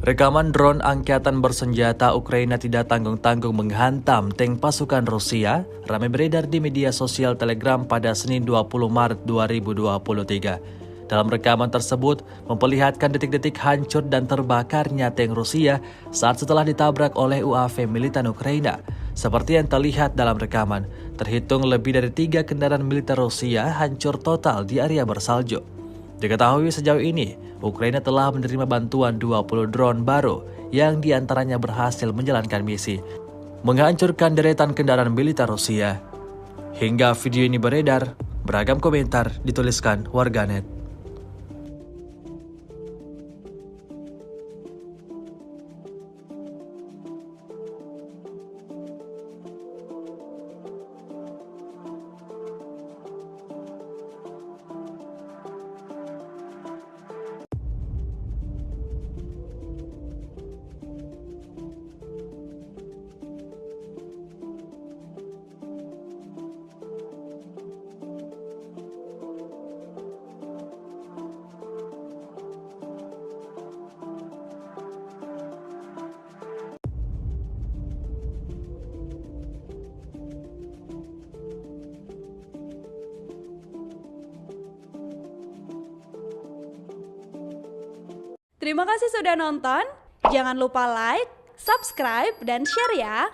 Rekaman drone angkatan bersenjata Ukraina tidak tanggung-tanggung menghantam tank pasukan Rusia ramai beredar di media sosial Telegram pada Senin 20 Maret 2023. Dalam rekaman tersebut memperlihatkan detik-detik hancur dan terbakarnya tank Rusia saat setelah ditabrak oleh UAV militan Ukraina. Seperti yang terlihat dalam rekaman, terhitung lebih dari 3 kendaraan militer Rusia hancur total di area bersalju. Diketahui sejauh ini, Ukraina telah menerima bantuan 20 drone baru yang diantaranya berhasil menjalankan misi, menghancurkan deretan kendaraan militer Rusia. Hingga video ini beredar, beragam komentar dituliskan warganet. Terima kasih sudah nonton. Jangan lupa like, subscribe, dan share ya.